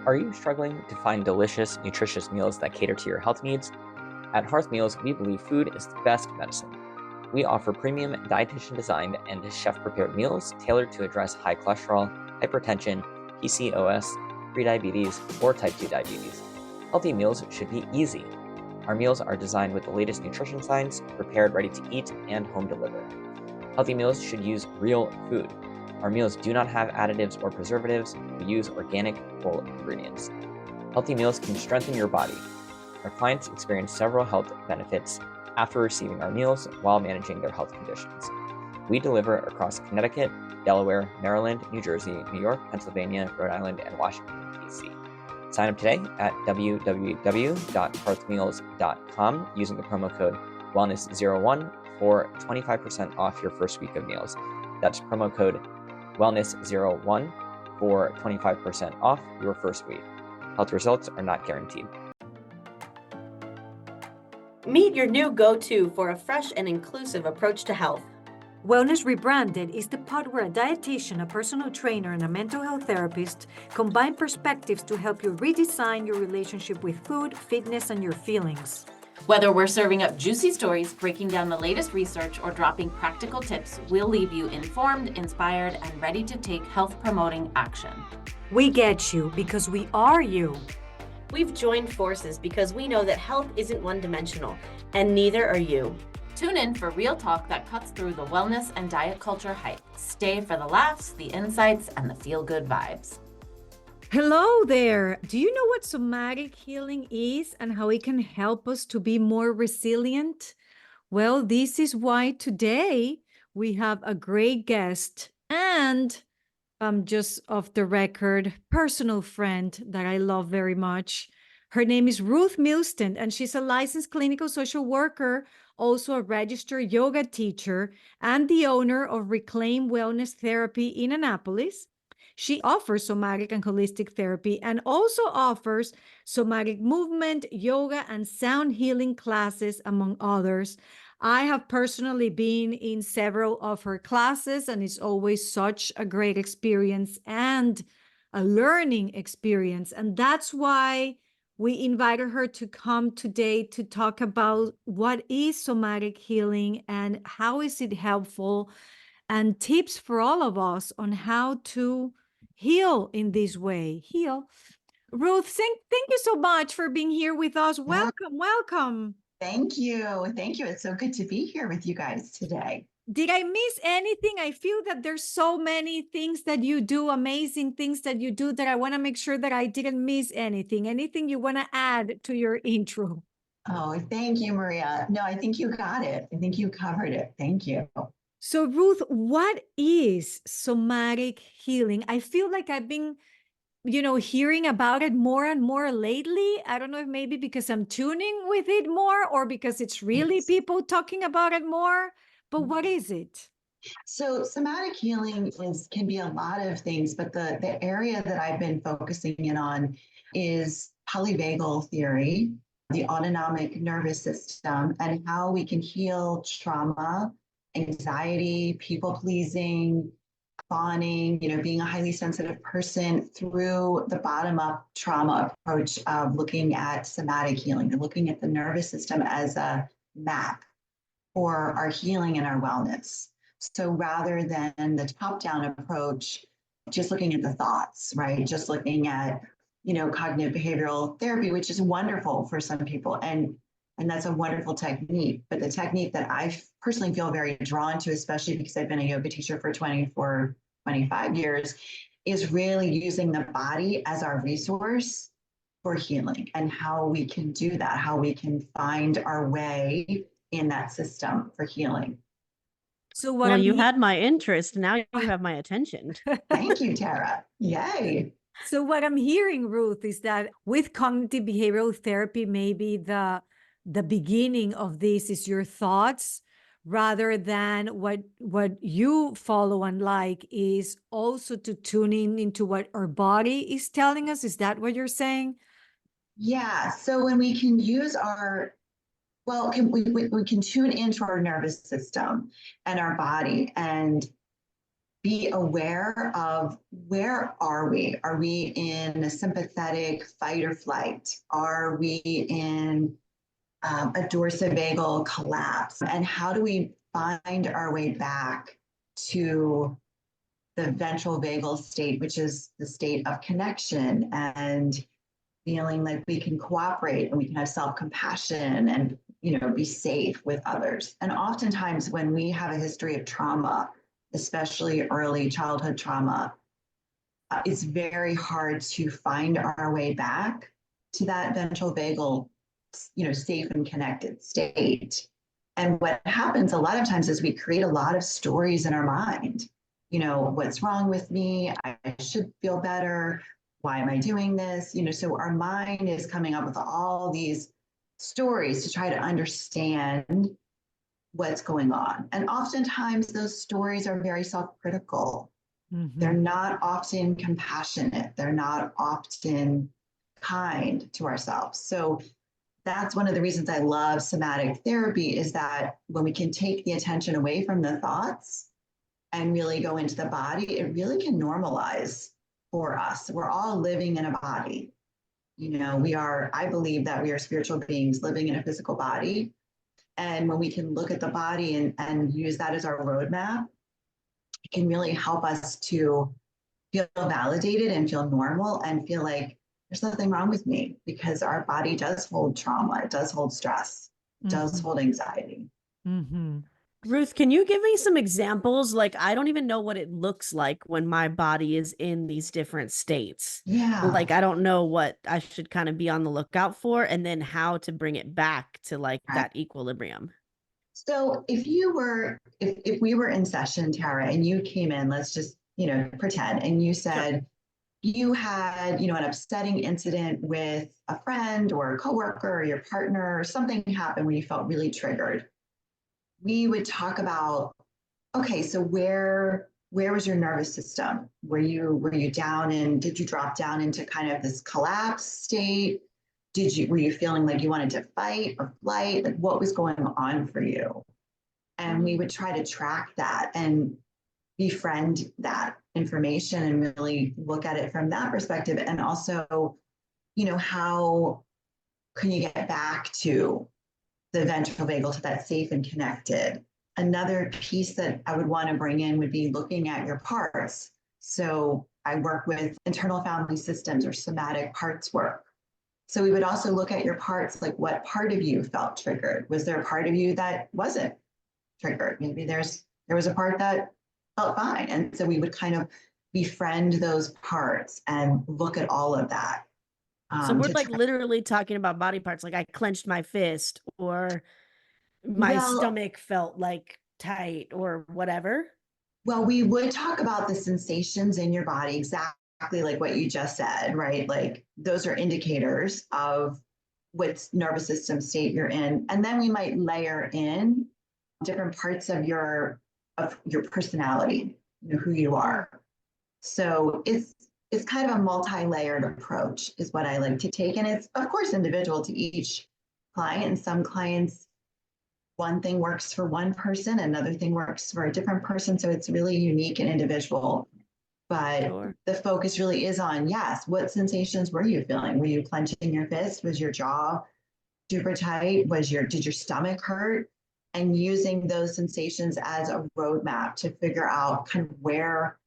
Are you struggling to find delicious, nutritious meals that cater to your health needs? At Hearth Meals, we believe food is the best medicine. We offer premium dietitian-designed and chef-prepared meals tailored to address high cholesterol, hypertension, PCOS, prediabetes, or type 2 diabetes. Healthy meals should be easy. Our meals are designed with the latest nutrition science, prepared ready to eat, and home delivered. Healthy meals should use real food. Our meals do not have additives or preservatives. We use organic, whole ingredients. Healthy meals can strengthen your body. Our clients experience several health benefits after receiving our meals while managing their health conditions. We deliver across Connecticut, Delaware, Maryland, New Jersey, New York, Pennsylvania, Rhode Island, and Washington, D.C. Sign up today at www.hearthmeals.com using the promo code Wellness01 for 25% off your first week of meals. That's promo code Wellness01 for 25% off your first week. Health results are not guaranteed. Meet your new go-to for a fresh and inclusive approach to health. Wellness Rebranded is the pod where a dietitian, a personal trainer, and a mental health therapist combine perspectives to help you redesign your relationship with food, fitness, and your feelings. Whether we're serving up juicy stories, breaking down the latest research, or dropping practical tips, we'll leave you informed, inspired, and ready to take health-promoting action. We get you because we are you. We've joined forces because we know that health isn't one-dimensional, and neither are you. Tune in for real talk that cuts through the wellness and diet culture hype. Stay for the laughs, the insights, and the feel-good vibes. Hello there. Do you know what somatic healing is and how it can help us to be more resilient? Well, this is why today we have a great guest and just off the record, personal friend that I love very much. Her name is Ruth Milsten, and she's a licensed clinical social worker, also a registered yoga teacher, and the owner of Reclaim Wellness Therapy in Annapolis. She offers somatic and holistic therapy and also offers somatic movement, yoga, and sound healing classes, among others. I have personally been in several of her classes, and it's always such a great experience and a learning experience. And that's why we invited her to come today to talk about what is somatic healing and how is it helpful, and tips for all of us on how to heal in this way. Heal. Ruth, thank you so much for being here with us. Welcome, welcome. Thank you. Thank you. It's so good to be here with you guys today. Did I miss anything? I feel that there's so many things that you do, amazing things that you do, that I want to make sure that I didn't miss anything. Anything you want to add to your intro? Oh, thank you, Maria. No, I think you got it. I think you covered it. Thank you. So, Ruth, what is somatic healing? I feel like I've been hearing about it more and more lately. I don't know if maybe because I'm tuning with it more or because it's really people talking about it more, but what is it? So somatic healing can be a lot of things, but the area that I've been focusing in on is polyvagal theory, the autonomic nervous system, and how we can heal trauma, anxiety, people-pleasing, fawning, being a highly sensitive person through the bottom-up trauma approach of looking at somatic healing and looking at the nervous system as a map for our healing and our wellness. So rather than the top-down approach, just looking at the thoughts, right? Just looking at, cognitive behavioral therapy, which is wonderful for some people. And that's a wonderful technique. But the technique that I personally feel very drawn to, especially because I've been a yoga teacher for 25 years, is really using the body as our resource for healing and how we can do that, how we can find our way in that system for healing. So well, you had my interest. Now you have my attention. Thank you, Tara. Yay. So what I'm hearing, Ruth, is that with cognitive behavioral therapy, maybe the beginning of this is your thoughts, rather than what you follow and like is also to tune in into what our body is telling us. Is that what you're saying? Yeah. So when we can use we can tune into our nervous system and our body and be aware of where are we? Are we in a sympathetic fight or flight? Are we in a dorsal-vagal collapse? And how do we find our way back to the ventral vagal state, which is the state of connection and feeling like we can cooperate and we can have self-compassion and, be safe with others. And oftentimes when we have a history of trauma, especially early childhood trauma, it's very hard to find our way back to that ventral vagal, safe and connected state. And what happens a lot of times is we create a lot of stories in our mind. What's wrong with me? I should feel better. Why am I doing this? So our mind is coming up with all these stories to try to understand what's going on. And oftentimes those stories are very self-critical. Mm-hmm. They're not often compassionate. They're not often kind to ourselves. So that's one of the reasons I love somatic therapy, is that when we can take the attention away from the thoughts and really go into the body, it really can normalize for us. We're all living in a body. I believe that we are spiritual beings living in a physical body. And when we can look at the body and use that as our roadmap, it can really help us to feel validated and feel normal and feel like there's nothing wrong with me, because our body does hold trauma. It does hold stress. It does hold anxiety. Mm-hmm. Ruth, can you give me some examples? Like, I don't even know what it looks like when my body is in these different states. Yeah. Like, I don't know what I should kind of be on the lookout for, and then how to bring it back to that equilibrium. So if we were in session, Tara, and you came in, let's just, pretend, and you said you had, an upsetting incident with a friend or a coworker or your partner, or something happened where you felt really triggered. We would talk about, okay, so where was your nervous system? Were you down and did you drop down into kind of this collapse state? Were you feeling like you wanted to fight or flight? Like, what was going on for you? And we would try to track that and befriend that information and really look at it from that perspective. And also, how can you get back to the ventral vagal, to that safe and connected? Another piece that I would want to bring in would be looking at your parts. So I work with internal family systems or somatic parts work. So we would also look at your parts, like what part of you felt triggered? Was there a part of you that wasn't triggered? Maybe there was a part that felt fine. And so we would kind of befriend those parts and look at all of that. So we're literally talking about body parts. Like I clenched my fist, or my stomach felt like tight, or whatever. Well, we would talk about the sensations in your body, exactly like what you just said, right? Like those are indicators of what nervous system state you're in. And then we might layer in different parts of your personality, who you are. So it's kind of a multi-layered approach is what I like to take. And it's, of course, individual to each client. And some clients, one thing works for one person, another thing works for a different person. So it's really unique and individual. But the focus really is on, yes, what sensations were you feeling? Were you clenching your fist? Was your jaw super tight? Did your stomach hurt? And using those sensations as a roadmap to figure out kind of where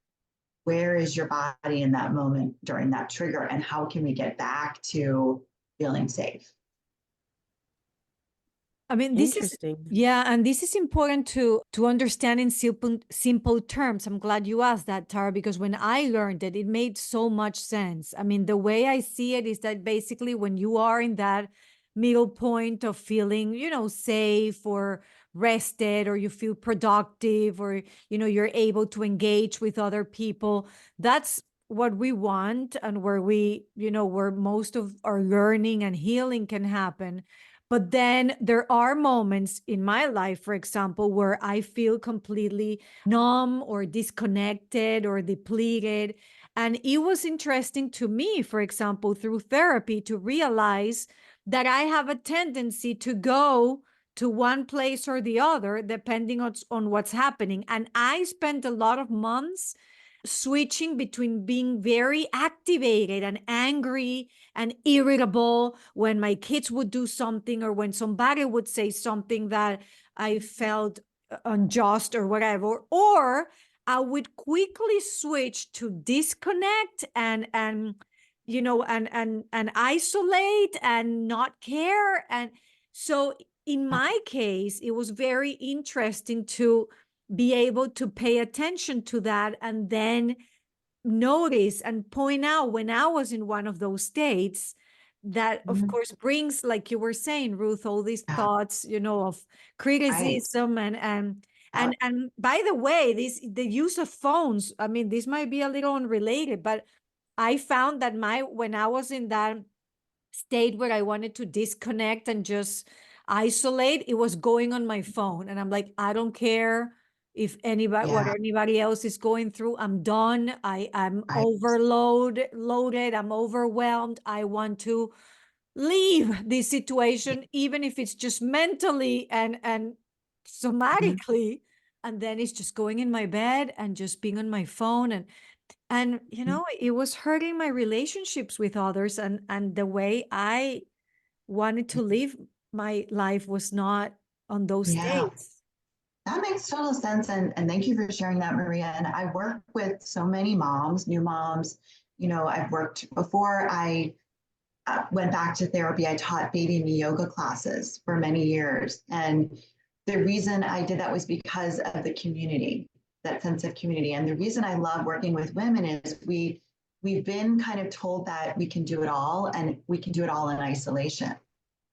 is your body in that moment during that trigger, and how can we get back to feeling safe? I mean, this is, and this is important to understand in simple terms. I'm glad you asked that, Tara, because when I learned it, it made so much sense. I mean, the way I see it is that basically when you are in that middle point of feeling, safe or rested, or you feel productive, or, you're able to engage with other people, that's what we want, and where where most of our learning and healing can happen. But then there are moments in my life, for example, where I feel completely numb or disconnected or depleted. And it was interesting to me, for example, through therapy, to realize that I have a tendency to go to one place or the other, depending on what's happening. And I spent a lot of months switching between being very activated and angry and irritable when my kids would do something, or when somebody would say something that I felt unjust or whatever, or I would quickly switch to disconnect and isolate and not care. And so in my case, it was very interesting to be able to pay attention to that, and then notice and point out when I was in one of those states that, of course, brings, like you were saying, Ruth, all these thoughts, of criticism and by the way, the use of phones. I mean, this might be a little unrelated, but I found that when I was in that state where I wanted to disconnect and just isolate, it was going on my phone. And I'm like, I don't care if what anybody else is going through. I'm done. I'm loaded. I'm overwhelmed. I want to leave this situation, even if it's just mentally and somatically. And then it's just going in my bed and just being on my phone. And it was hurting my relationships with others, and the way I wanted to live my life was not on those states. That makes total sense. And thank you for sharing that, Maria. And I work with so many moms, new moms. I've worked before I went back to therapy. I taught baby and me yoga classes for many years. And the reason I did that was because of the community, that sense of community. And the reason I love working with women is we've been kind of told that we can do it all, and we can do it all in isolation.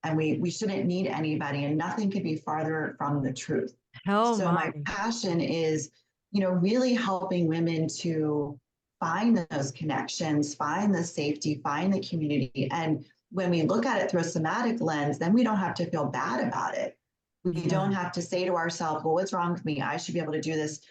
And we shouldn't need anybody, and nothing could be farther from the truth. My passion is, really helping women to find those connections, find the safety, find the community. And when we look at it through a somatic lens, then we don't have to feel bad about it. We don't have to say to ourselves, well, what's wrong with me? I should be able to do this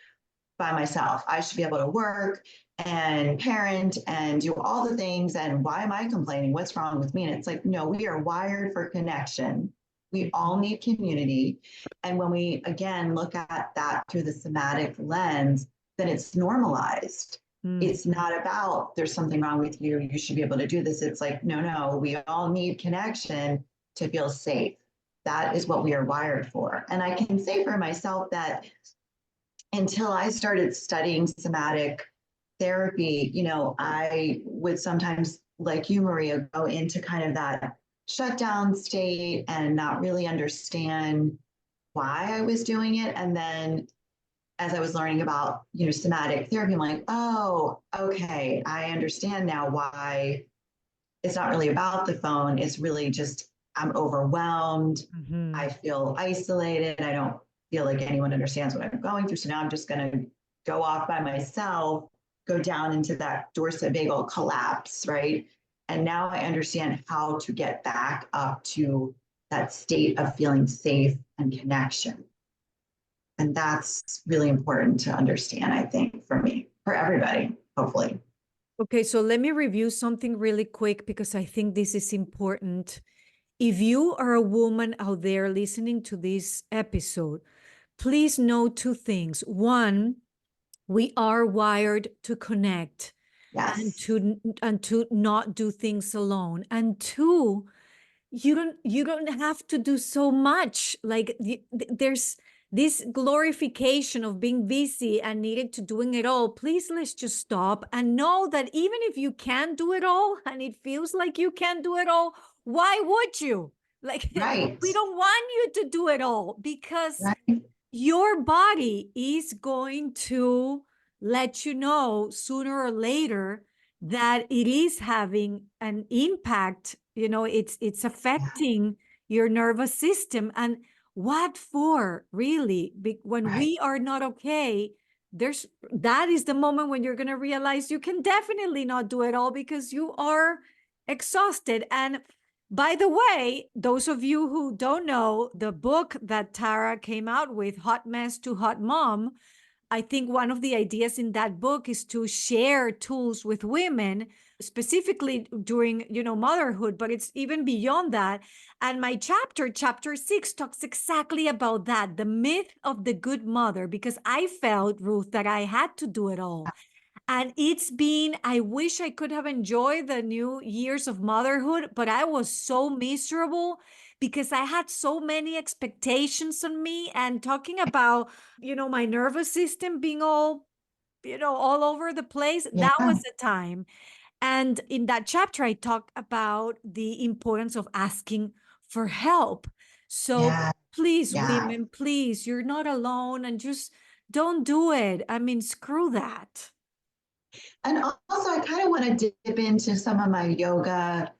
by myself. I should be able to work and parent and do all the things. And why am I complaining? What's wrong with me? And it's like, no, we are wired for connection. We all need community. And when we, again, look at that through the somatic lens, then it's normalized. It's not about there's something wrong with you, you should be able to do this. It's like, no, we all need connection to feel safe. That is what we are wired for. And I can say for myself that until I started studying somatic therapy, I would sometimes, like you, Maria, go into kind of that shutdown state and not really understand why I was doing it. And then as I was learning about, somatic therapy, I'm like, oh, okay, I understand now why it's not really about the phone. It's really just, I'm overwhelmed. I feel isolated. I don't feel like anyone understands what I'm going through. So now I'm just going to go off by myself, go down into that dorsal vagal collapse, right? And now I understand how to get back up to that state of feeling safe and connection. And that's really important to understand, I think, for me, for everybody, hopefully. Okay, so let me review something really quick, because I think this is important. If you are a woman out there listening to this episode, please know two things. One, we are wired to connect. Yes. and to not do things alone. And two, you don't have to do so much. Like there's this glorification of being busy and needed to doing it all. Please, let's just stop and know that even if you can't do it all and it feels like you can't do it all, why would you? Like, we don't want you to do it all, because your body is going to let you know sooner or later that it is having an impact. It's affecting your nervous system. And what for, really? When we are not okay, that is the moment when you're going to realize you can definitely not do it all, because you are exhausted. And by the way, those of you who don't know, the book that Tara came out with, Hot Mess to Hot Mom, I think one of the ideas in that book is to share tools with women specifically during, motherhood, but it's even beyond that. And my chapter 6, talks exactly about that, the myth of the good mother, because I felt, Ruth, that I had to do it all. And I wish I could have enjoyed the new years of motherhood, but I was so miserable because I had so many expectations on me. And talking about, my nervous system being all, all over the place, that Yeah. was the time. And in that chapter, I talk about the importance of asking for help. So Yeah. please, Yeah. women, please, you're not alone, and just don't do it. I mean, screw that. And also, I kind of want to dip into some of my yoga,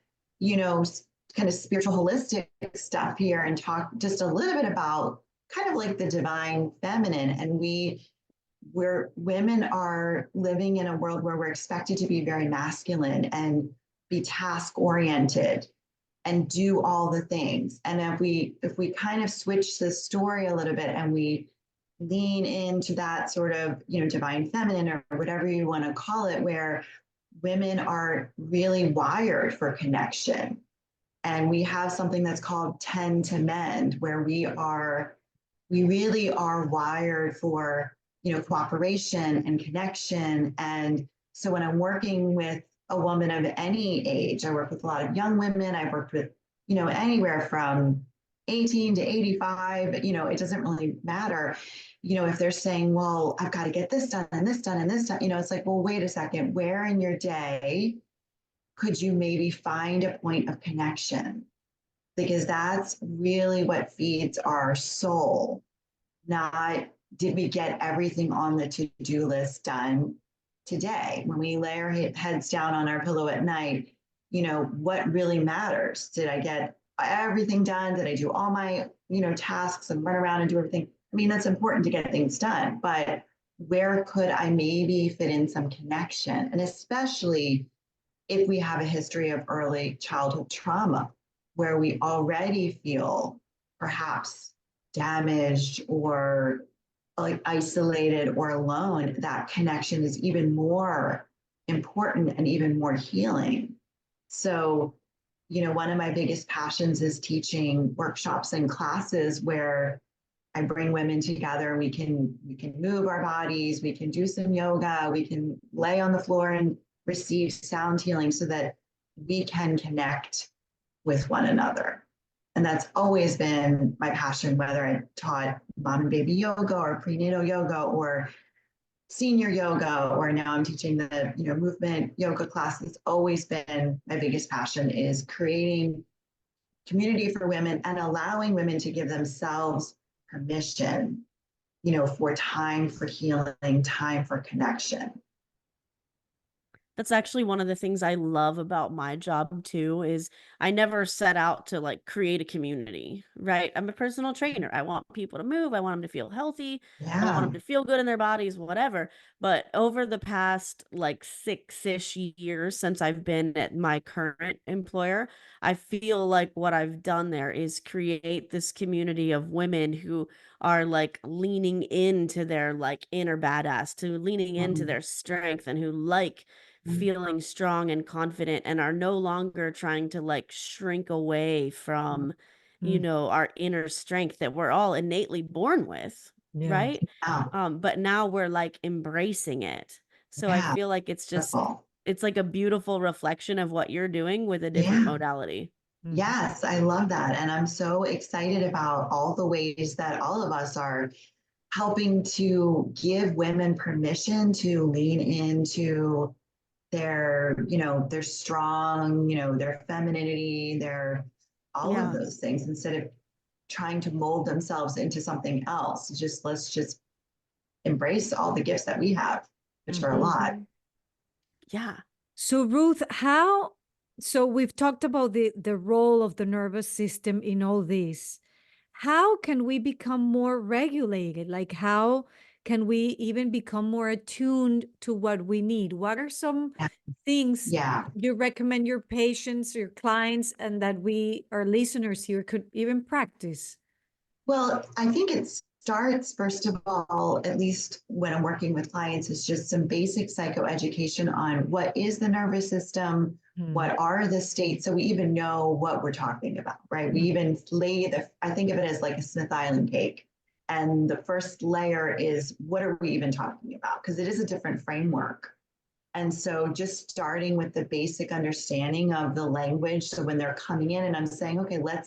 kind of spiritual holistic stuff here and talk just a little bit about kind of like the divine feminine. And where women are living in a world where we're expected to be very masculine and be task oriented and do all the things. And if we kind of switch the story a little bit and we lean into that sort of, divine feminine or whatever you want to call it, where women are really wired for connection. And we have something that's called tend to mend, where we really are wired for, cooperation and connection. And so when I'm working with a woman of any age, I work with a lot of young women. I've worked with, anywhere from 18 to 85, it doesn't really matter. If they're saying, well, I've got to get this done and this done and this done, it's like, well, wait a second, where in your day could you maybe find a point of connection? Because that's really what feeds our soul. Not did we get everything on the to-do list done today? When we lay our heads down on our pillow at night, what really matters? Did I get everything done? Did I do all my, tasks and run around and do everything? I mean, that's important to get things done, but where could I maybe fit in some connection? And especially if we have a history of early childhood trauma, where we already feel perhaps damaged or like isolated or alone, that connection is even more important and even more healing. So, one of my biggest passions is teaching workshops and classes where I bring women together. We can move our bodies, we can do some yoga, we can lay on the floor and receive sound healing so that we can connect with one another. And that's always been my passion, whether I taught mom and baby yoga or prenatal yoga or senior yoga, or now I'm teaching the movement yoga class. It's always been my biggest passion, is creating community for women and allowing women to give themselves permission, for time for healing, time for connection. That's actually one of the things I love about my job too, is I never set out to like create a community, right? I'm a personal trainer. I want people to move. I want them to feel healthy. I want Yeah. them to feel good in their bodies, whatever. But over the past like 6-ish years since I've been at my current employer, I feel like what I've done there is create this community of women who are like leaning into their like inner badass, to leaning into their strength, and who like feeling strong and confident, and are no longer trying to like shrink away from our inner strength that we're all innately born with, Yeah. right? Yeah. But now we're like embracing it. So I Yeah. feel like it's Wonderful. like a beautiful reflection of what you're doing with a different Yeah. modality. Yes, I love that. And I'm so excited about all the ways that all of us are helping to give women permission to lean into their strong, their femininity, their all of Yeah. those things, instead of trying to mold themselves into something else. Let's just embrace all the gifts that we have, which are a lot. Yeah. So Ruth, so we've talked about the role of the nervous system in all this. How can we become more regulated? Like, how can we even become more attuned to what we need? What are some things Yeah. you recommend your patients, your clients, and that our listeners here could even practice? Well, I think it's starts, first of all, at least when I'm working with clients, is just some basic psychoeducation on what is the nervous system, what are the states, so we even know what we're talking about, right? We even I think of it as like a Smith Island cake. And the first layer is, what are we even talking about? Because it is a different framework. And so just starting with the basic understanding of the language. So when they're coming in and I'm saying, okay, what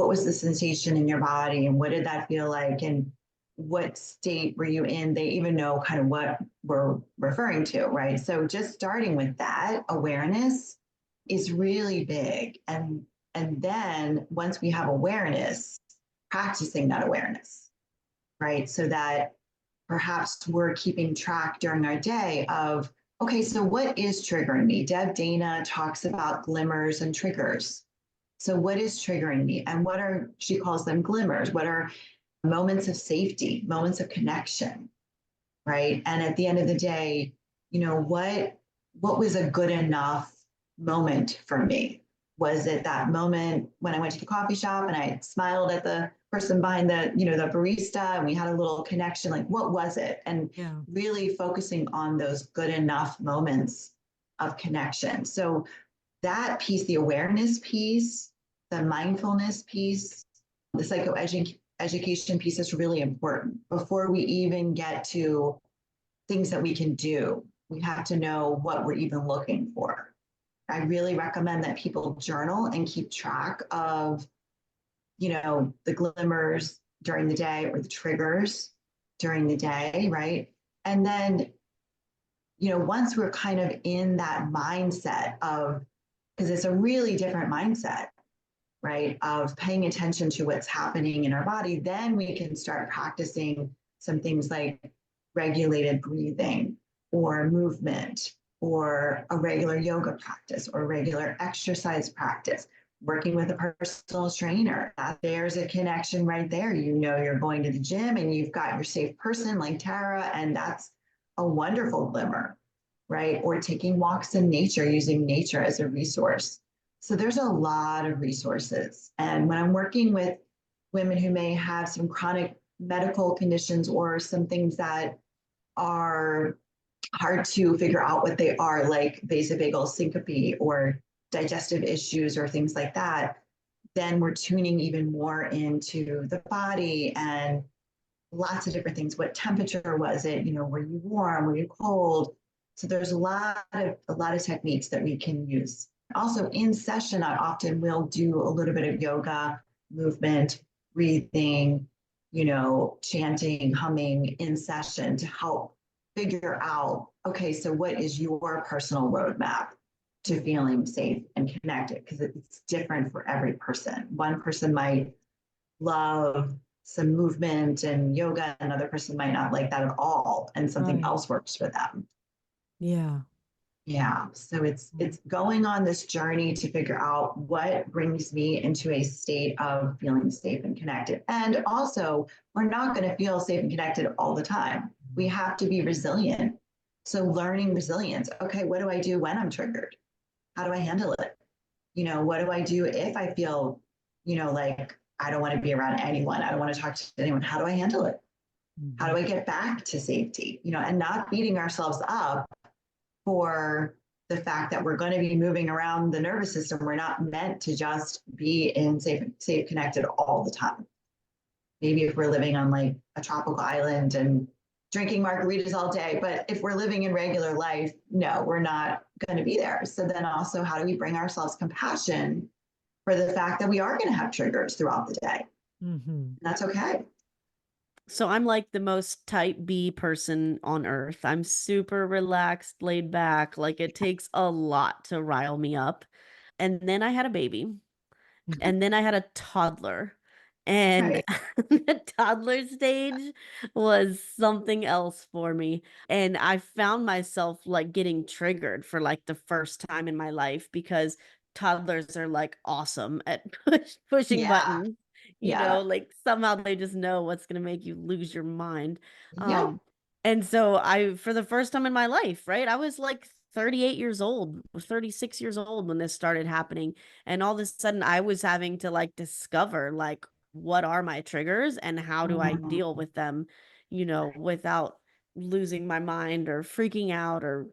was the sensation in your body and what did that feel like? And what state were you in? They even know kind of what we're referring to, right? So just starting with that awareness is really big. And then once we have awareness, practicing that awareness, right? So that perhaps we're keeping track during our day of, okay, so what is triggering me? Deb Dana talks about glimmers and triggers. So what is triggering me? And she calls them glimmers. What are moments of safety, moments of connection, right? And at the end of the day, what was a good enough moment for me? Was it that moment when I went to the coffee shop and I smiled at the person behind the barista and we had a little connection? Like, what was it? And really focusing on those good enough moments of connection. So that piece, the awareness piece, the mindfulness piece, the psychoeducation piece is really important. Before we even get to things that we can do, we have to know what we're even looking for. I really recommend that people journal and keep track of, the glimmers during the day or the triggers during the day, right? And then, once we're kind of in that mindset of, because it's a really different mindset, right, of paying attention to what's happening in our body, then we can start practicing some things like regulated breathing or movement or a regular yoga practice or regular exercise practice, working with a personal trainer. There's a connection right there. You're going to the gym and you've got your safe person like Tara, and that's a wonderful glimmer, right? Or taking walks in nature, using nature as a resource. So there's a lot of resources. And when I'm working with women who may have some chronic medical conditions or some things that are hard to figure out what they are, like vasovagal syncope or digestive issues or things like that, then we're tuning even more into the body and lots of different things. What temperature was it? Were you warm? Were you cold? So there's a lot of techniques that we can use. Also in session, I often will do a little bit of yoga, movement, breathing, chanting, humming in session to help figure out, okay, so what is your personal roadmap to feeling safe and connected? Because it's different for every person. One person might love some movement and yoga, another person might not like that at all, and something else works for them. Yeah. So it's going on this journey to figure out what brings me into a state of feeling safe and connected. And also, we're not going to feel safe and connected all the time. We have to be resilient. So learning resilience. Okay, what do I do when I'm triggered? How do I handle it? What do I do if I feel, like I don't want to be around anyone? I don't want to talk to anyone. How do I handle it? How do I get back to safety? And not beating ourselves up for the fact that we're going to be moving around the nervous system. We're not meant to just be in safe connected all the time. Maybe if we're living on like a tropical island and drinking margaritas all day, but if we're living in regular life, no, we're not going to be there. So then also, how do we bring ourselves compassion for the fact that we are going to have triggers throughout the day? That's okay. So I'm like the most type B person on earth. I'm super relaxed, laid back. Like it takes a lot to rile me up. And then I had a baby. And then I had a toddler. And the toddler stage was something else for me. And I found myself like getting triggered for like the first time in my life because toddlers are like awesome at pushing buttons. Like somehow they just know what's going to make you lose your mind. And so for the first time in my life, right, I was like 38 years old, 36 years old when this started happening. And all of a sudden I was having to like discover like what are my triggers and how do I Mhm. deal with them, without losing my mind or freaking out or,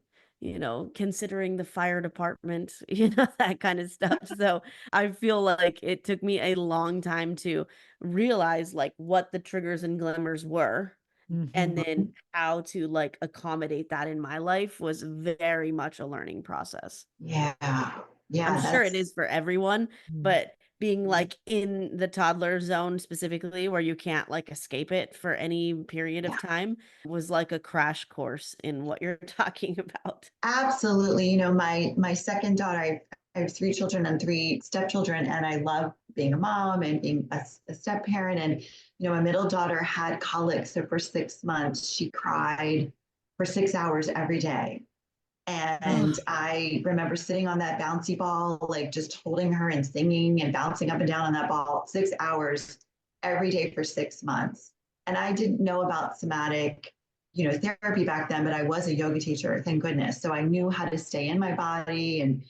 considering the fire department, that kind of stuff. So I feel like it took me a long time to realize like what the triggers and glimmers were. And Mhm. then how to like accommodate that in my life was very much a learning process. Yeah. I'm Yeah. sure it That's, is for everyone, Mm. but being like in the toddler zone specifically where you can't like escape it for any period of yeah. time was like a crash course in what you're talking about. Absolutely. My second daughter, I have three children and three stepchildren, and I love being a mom and being a step parent. And my middle daughter had colic, so for 6 months she cried for 6 hours every day. And Ugh. I remember sitting on that bouncy ball, like just holding her and singing and bouncing up and down on that ball 6 hours every day for 6 months. And I didn't know about somatic, therapy back then, but I was a yoga teacher, thank goodness. So I knew how to stay in my body and,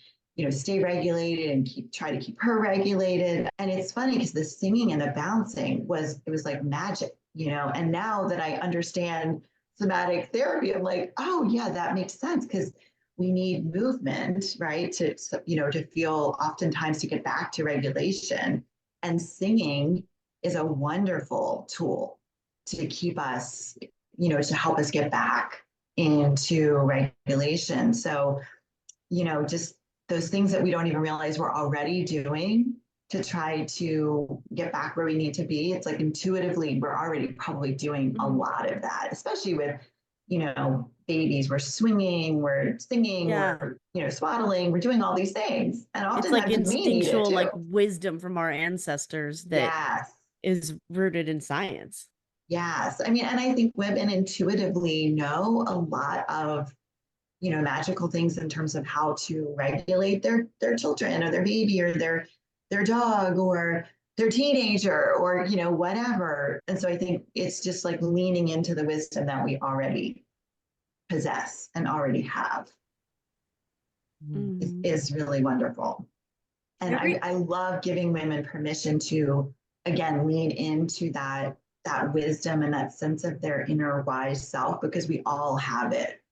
stay regulated and try to keep her regulated. And it's funny because the singing and the bouncing it was like magic, and now that I understand somatic therapy, I'm like, oh yeah, that makes sense because we need movement, right? To feel oftentimes to get back to regulation. And singing is a wonderful tool to keep us, to help us get back into regulation. So, just those things that we don't even realize we're already doing to try to get back where we need to be. It's like intuitively, we're already probably doing a lot of that, especially with, babies. We're swinging, we're singing, Yeah. we're, swaddling, we're doing all these things. And It's like oftentimes we need it instinctual too. like wisdom from our ancestors that Yes. is rooted in science. Yes. I mean, and I think women intuitively know a lot of, magical things in terms of how to regulate their children or their baby or their dog or their teenager or, whatever. And so I think it's just like leaning into the wisdom that we already possess and already have Mhm. is really wonderful. And Every I love giving women permission to, again, lean into that wisdom and that sense of their inner wise self because we all have it.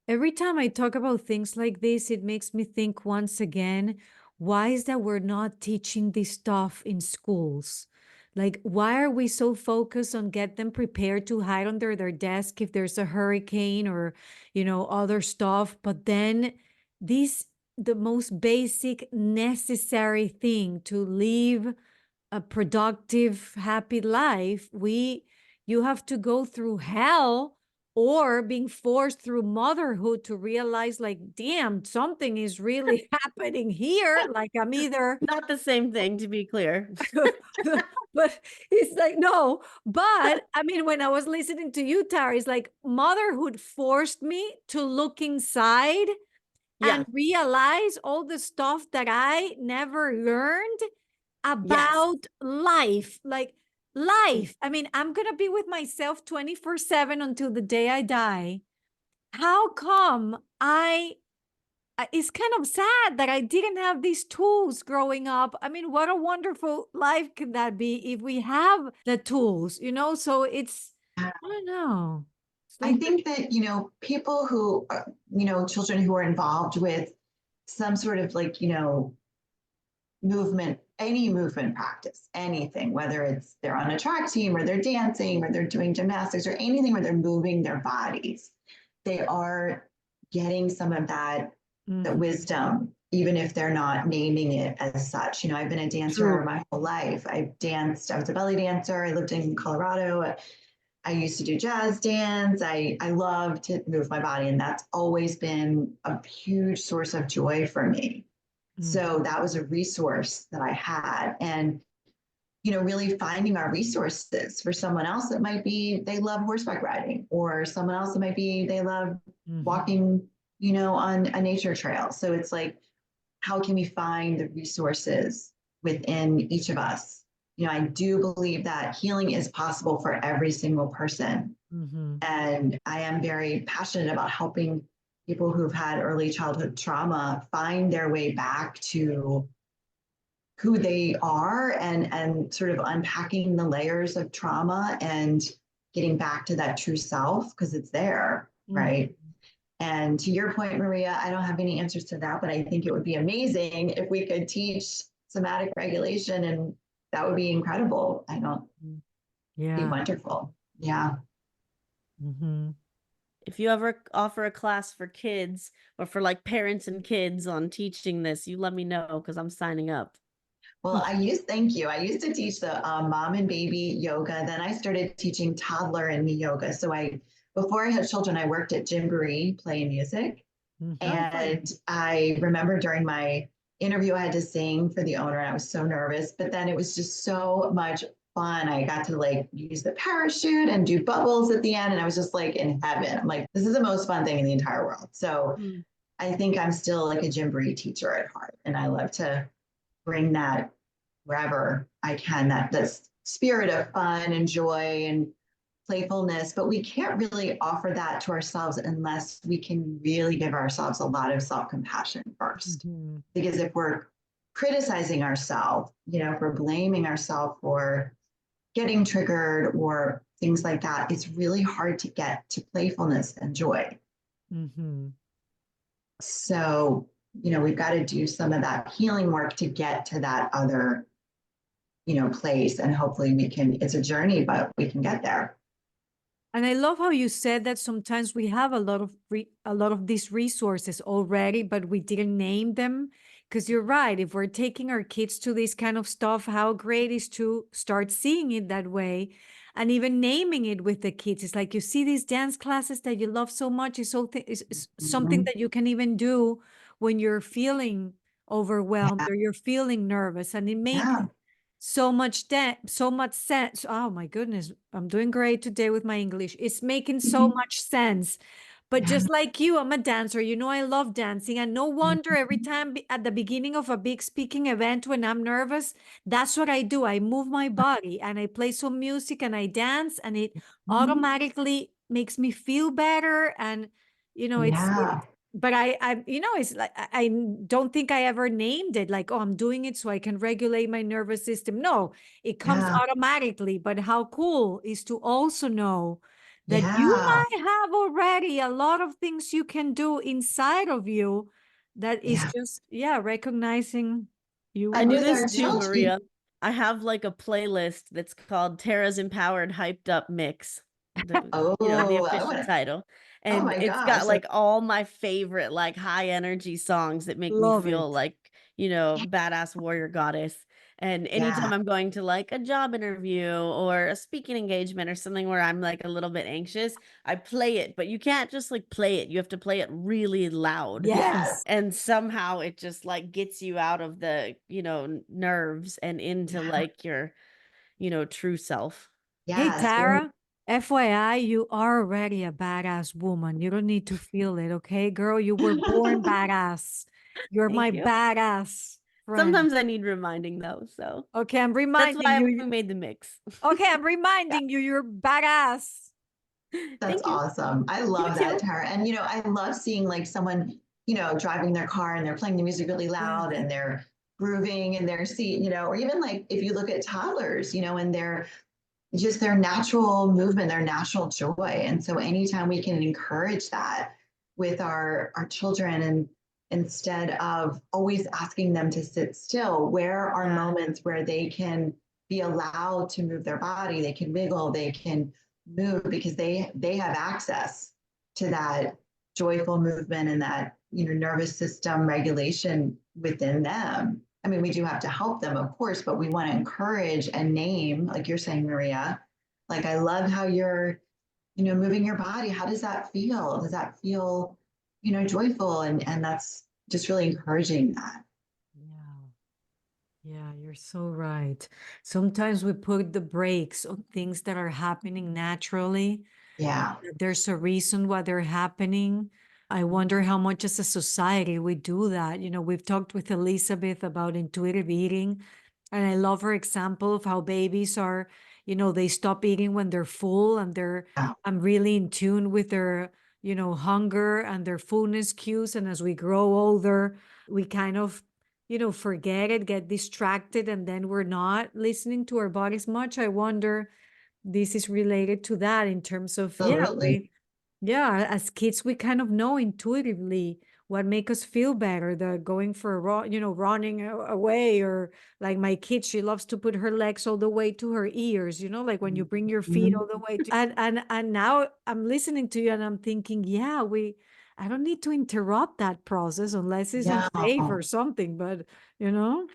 Every time I talk about things like this, it makes me think once again, why is that we're not teaching this stuff in schools? Like, why are we so focused on get them prepared to hide under their desk if there's a hurricane or, other stuff? But then the most basic necessary thing to live a productive, happy life, you have to go through hell or being forced through motherhood to realize like, damn, something is really happening here. Like I'm either, Not the same thing, to be clear. but it's like, no, but I mean, when I was listening to you, Tara, it's like motherhood forced me to look inside Yeah. and realize all the stuff that I never learned Yes. about life. Like life. I mean, I'm going to be with myself 24/7 until the day I die. How come it's kind of sad that I didn't have these tools growing up. I mean, what a wonderful life could that be if we have the tools, So I don't know. It's I like, think that, people who, children who are involved with some sort of like, movement, any movement practice, anything, whether it's they're on a track team or they're dancing or they're doing gymnastics or anything where they're moving their bodies, they are getting some of that wisdom, even if they're not naming it as such. I've been a dancer true. my whole life. I was a belly dancer. I lived in Colorado. I used to do jazz dance. I love to move my body, and that's always been a huge source of joy for me. So that was a resource that I had. And, really finding our resources. For someone else, it might be they love horseback riding, or someone else, it might be they love walking, on a nature trail. So it's like, how can we find the resources within each of us? I do believe that healing is possible for every single person. And I am very passionate about helping people who've had early childhood trauma find their way back to who they are and sort of unpacking the layers of trauma and getting back to that true self because it's there, right? And to your point, Maria, I don't have any answers to that, but I think it would be amazing if we could teach somatic regulation, and that would be incredible. I don't be wonderful. Yeah. If you ever offer a class for kids or for like parents and kids on teaching this, you let me know because I'm signing up. Well, thank you. I used to teach the mom and baby yoga. Then I started teaching toddler and yoga. So before I had children, I worked at Gymboree, play and music. And I remember during my interview, I had to sing for the owner. And I was so nervous, but then it was just so much fun. I got to like use the parachute and do bubbles at the end. And I was just like in heaven. I'm like, this is the most fun thing in the entire world. So I think I'm still like a Gymboree teacher at heart. And I love to bring that wherever I can, that spirit of fun and joy and playfulness. But we can't really offer that to ourselves unless we can really give ourselves a lot of self-compassion first. Because if we're criticizing ourselves, if we're blaming ourselves for getting triggered or things like that, it's really hard to get to playfulness and joy. So, we've got to do some of that healing work to get to that other, place. And hopefully it's a journey, but we can get there. And I love how you said that sometimes we have a lot of these resources already, but we didn't name them. Because you're right, if we're taking our kids to this kind of stuff, how great is to start seeing it that way and even naming it with the kids. It's like you see these dance classes that you love so much. It's something that you can even do when you're feeling overwhelmed or you're feeling nervous, and it makes so much sense. Oh my goodness, I'm doing great today with my English. It's making so much sense. But just like you, I'm a dancer. I love dancing. And no wonder every time at the beginning of a big speaking event when I'm nervous, that's what I do. I move my body and I play some music and I dance, and it automatically makes me feel better. And, but it's like, I don't think I ever named it like, oh, I'm doing it so I can regulate my nervous system. No, it comes automatically. But how cool is to also know that you might have already a lot of things you can do inside of you that is just, recognizing you. I do this too, Maria. I have like a playlist that's called Tara's Empowered Hyped Up Mix. The official title. And it's got like all my favorite like high energy songs that make me feel like, badass warrior goddess. And anytime I'm going to like a job interview or a speaking engagement or something where I'm like a little bit anxious, I play it, but you can't just like play it. You have to play it really loud. Yes. And somehow it just like gets you out of the, nerves and into like your, true self. Hey, Tara, FYI, you are already a badass woman. You don't need to feel it, okay, girl? You were born badass. You're my badass friend. Sometimes I need reminding though, so. Okay, I'm reminding you. That's why we made the mix. Okay, I'm reminding you, you're badass. That's awesome. I love that, Tara. And, I love seeing like someone, driving their car and they're playing the music really loud and they're grooving in their seat, or even like if you look at toddlers, and they're just their natural movement, their natural joy. And so anytime we can encourage that with our children, and instead of always asking them to sit still, where are moments where they can be allowed to move their body, they can wiggle, they can move, because they have access to that joyful movement and that nervous system regulation within them. I mean, we do have to help them, of course, but we want to encourage and name, like you're saying, Maria. Like, I love how you're, moving your body. How does that feel? Does that feel, joyful? And that's just really encouraging that. Yeah, you're so right. Sometimes we put the brakes on things that are happening naturally. Yeah. There's a reason why they're happening. I wonder how much as a society we do that. We've talked with Elizabeth about intuitive eating, and I love her example of how babies are, they stop eating when they're full, and I'm really in tune with their, hunger and their fullness cues. And as we grow older, we kind of forget it, get distracted, and then we're not listening to our bodies much. I wonder this is related to that in terms of, Absolutely. as kids, we kind of know intuitively what make us feel better, the going for a run, running away, or like my kid, she loves to put her legs all the way to her ears, like when you bring your feet Mhm. all the way to, and now I'm listening to you and I'm thinking, I don't need to interrupt that process unless it's unsafe No. or something, but you know?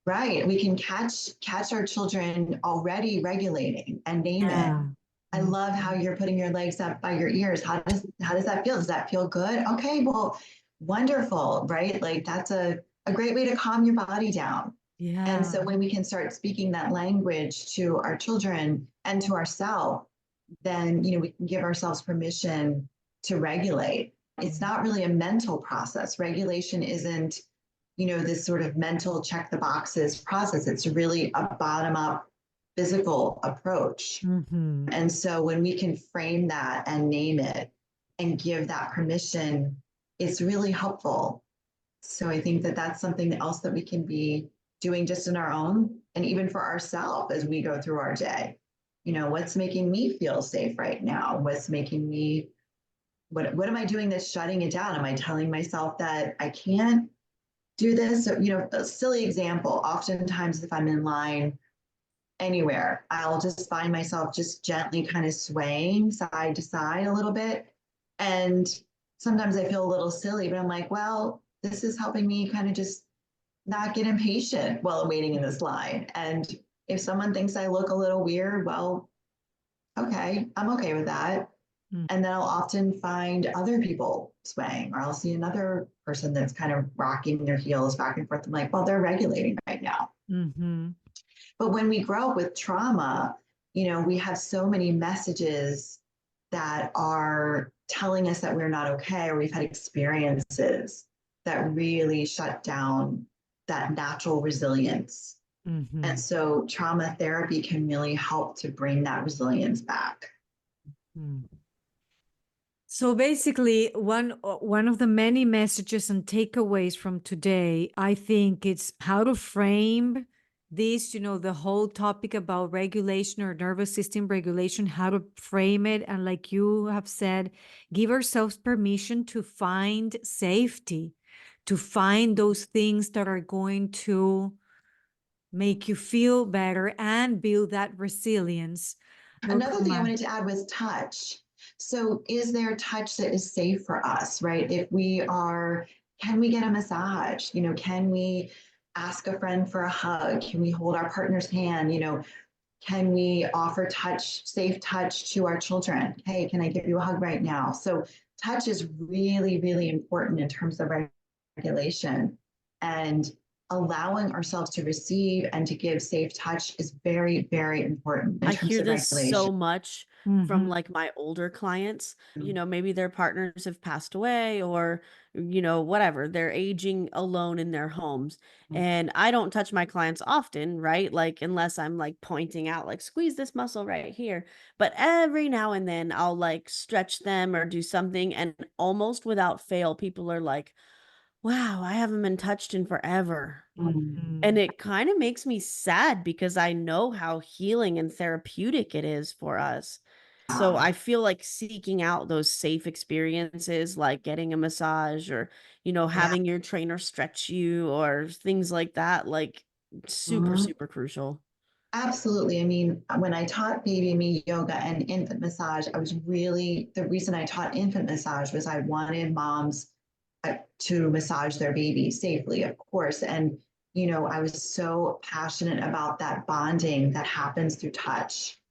Right. We can catch our children already regulating and name it. Yeah. I love how you're putting your legs up by your ears. How does that feel? Does that feel good? Okay, well, wonderful, right? Like that's a great way to calm your body down. And Yeah. so when we can start speaking that language to our children and to ourselves, then we can give ourselves permission to regulate. It's not really a mental process. Regulation isn't, this sort of mental check the boxes process. It's really a bottom up physical approach. Mm-hmm. And so when we can frame that and name it and give that permission, it's really helpful. So I think that that's something else that we can be doing just in our own and even for ourselves as we go through our day. What's making me feel safe right now? What's making me, what am I doing that's shutting it down? Am I telling myself that I can't do this? So, a silly example, oftentimes if I'm in line anywhere, I'll just find myself just gently kind of swaying side to side a little bit. And sometimes I feel a little silly, but I'm like, well, this is helping me kind of just not get impatient while I'm waiting in this line. And if someone thinks I look a little weird, well, okay, I'm okay with that. And then I'll often find other people swaying, or I'll see another person that's kind of rocking their heels back and forth. I'm like, well, they're regulating right now. Mm-hmm. But when we grow up with trauma, we have so many messages that are telling us that we're not okay, or we've had experiences that really shut down that natural resilience. Mm-hmm. And so trauma therapy can really help to bring that resilience back. So basically, one of the many messages and takeaways from today, I think it's how to frame this, the whole topic about regulation or nervous system regulation, how to frame it. And like you have said, give ourselves permission to find safety, to find those things that are going to make you feel better and build that resilience. Another thing I wanted to add was touch. So is there touch that is safe for us, right? Can we get a massage? Can we ask a friend for a hug? Can we hold our partner's hand? Can we offer safe touch to our children? Hey, can I give you a hug right now? So touch is really, really important in terms of regulation. And allowing ourselves to receive and to give safe touch is very, very important in I terms hear of this regulation. so much from like my older clients. Maybe their partners have passed away or, whatever, they're aging alone in their homes. And I don't touch my clients often, right? Like, unless I'm like pointing out, like, squeeze this muscle right here. But every now and then I'll like stretch them or do something. And almost without fail, people are like, wow, I haven't been touched in forever. And it kind of makes me sad because I know how healing and therapeutic it is for us. So I feel like seeking out those safe experiences, like getting a massage or, having your trainer stretch you or things like that, like super, Mhm. super crucial. Absolutely. I mean, when I taught baby me yoga and infant massage, the reason I taught infant massage was I wanted moms to massage their baby safely, of course. And, I was so passionate about that bonding that happens through touch.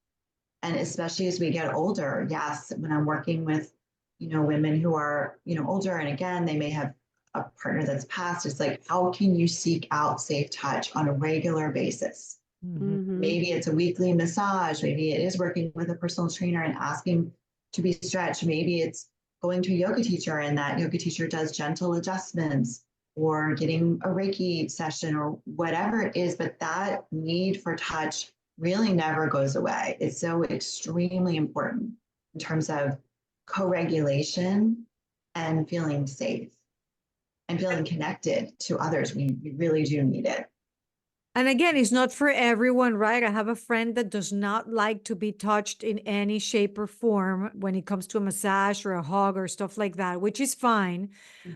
And especially as we get older, yes, when I'm working with, women who are, older, and again, they may have a partner that's passed, it's like, how can you seek out safe touch on a regular basis? Maybe it's a weekly massage. Maybe it is working with a personal trainer and asking to be stretched. Maybe it's going to a yoga teacher and that yoga teacher does gentle adjustments, or getting a Reiki session or whatever it is. But that need for touch really never goes away. It's so extremely important in terms of co-regulation and feeling safe. and feeling connected to others. We really do need it. And again, it's not for everyone, right? I have a friend that does not like to be touched in any shape or form when it comes to a massage or a hug or stuff like that, which is fine.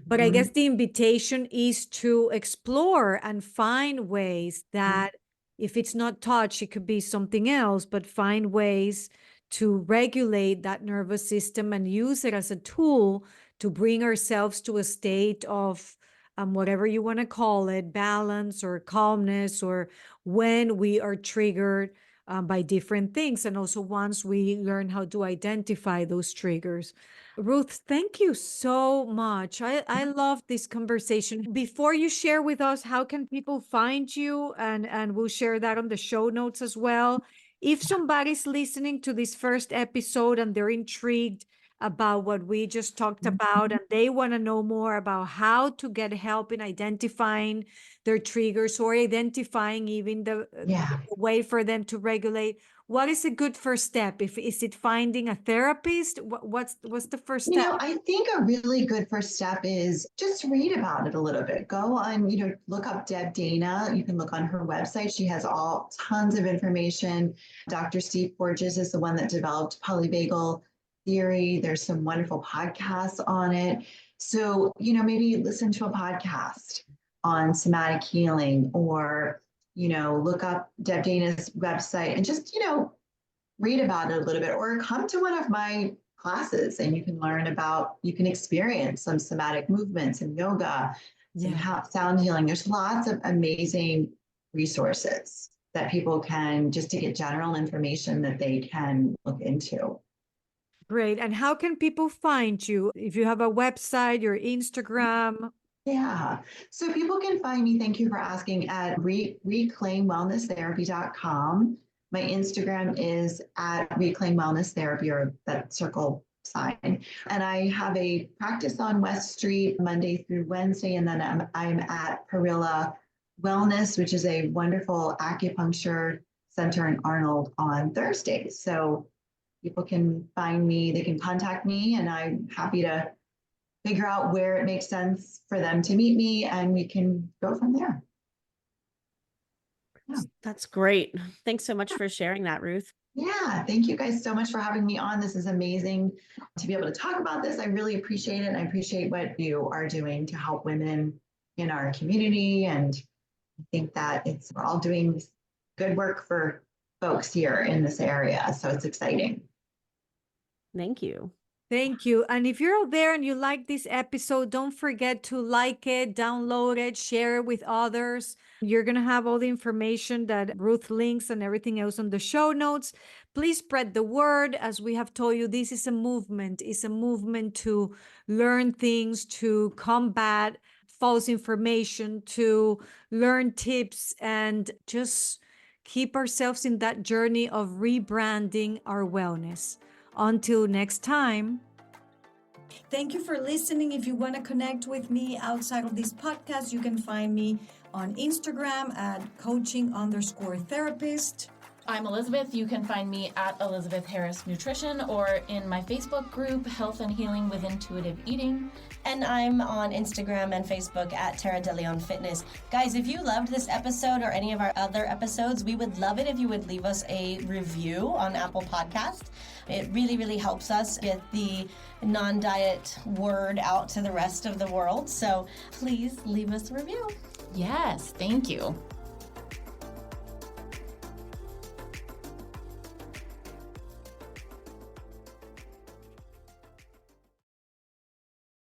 But I guess the invitation is to explore and find ways that if it's not touch, it could be something else, but find ways to regulate that nervous system and use it as a tool to bring ourselves to a state of whatever you want to call it, balance or calmness, or when we are triggered by different things. And also once we learn how to identify those triggers. Ruth, thank you so much. I love this conversation. Before you share with us, how can people find you? And we'll share that on the show notes as well. If somebody's listening to this first episode and they're intrigued about what we just talked about, and they want to know more about how to get help in identifying their triggers or identifying even the way for them to regulate, what is a good first step? Is it finding a therapist? What's the first step? I think a really good first step is just read about it a little bit. Go on, look up Deb Dana. You can look on her website. She has tons of information. Dr. Steve Porges is the one that developed polyvagal theory. There's some wonderful podcasts on it. So, maybe listen to a podcast on somatic healing, or, look up Deb Dana's website and just, read about it a little bit, or come to one of my classes and you can experience some somatic movements and yoga, some sound healing. There's lots of amazing resources that people can, just to get general information that they can look into. Great. And how can people find you? If you have a website, your Instagram? Yeah. So people can find me, thank you for asking, at reclaimwellnesstherapy.com. My Instagram is at reclaimwellnesstherapy, or that circle sign. And I have a practice on West Street Monday through Wednesday. And then I'm at Perilla Wellness, which is a wonderful acupuncture center in Arnold, on Thursdays. So people can find me, they can contact me, and I'm happy to figure out where it makes sense for them to meet me, and we can go from there. Yeah. That's great. Thanks so much for sharing that, Ruth. Yeah, thank you guys so much for having me on. This is amazing to be able to talk about this. I really appreciate it. And I appreciate what you are doing to help women in our community. And I think that we're all doing good work for folks here in this area. So it's exciting. Thank you. Thank you. And if you're out there and you like this episode, don't forget to like it, download it, share it with others. You're going to have all the information that Ruth links and everything else on the show notes. Please spread the word. As we have told you, this is a movement. It's a movement to learn things, to combat false information, to learn tips, and just keep ourselves in that journey of rebranding our wellness. Until next time. Thank you for listening. If you want to connect with me outside of this podcast, you can find me on Instagram at coaching_therapist. I'm Elizabeth. You can find me at Elizabeth Harris Nutrition, or in my Facebook group, Health and Healing with Intuitive Eating. And I'm on Instagram and Facebook at Tara De Leon Fitness. Guys, if you loved this episode or any of our other episodes, we would love it if you would leave us a review on Apple Podcast. It really, really helps us get the non-diet word out to the rest of the world. So please leave us a review. Yes, thank you.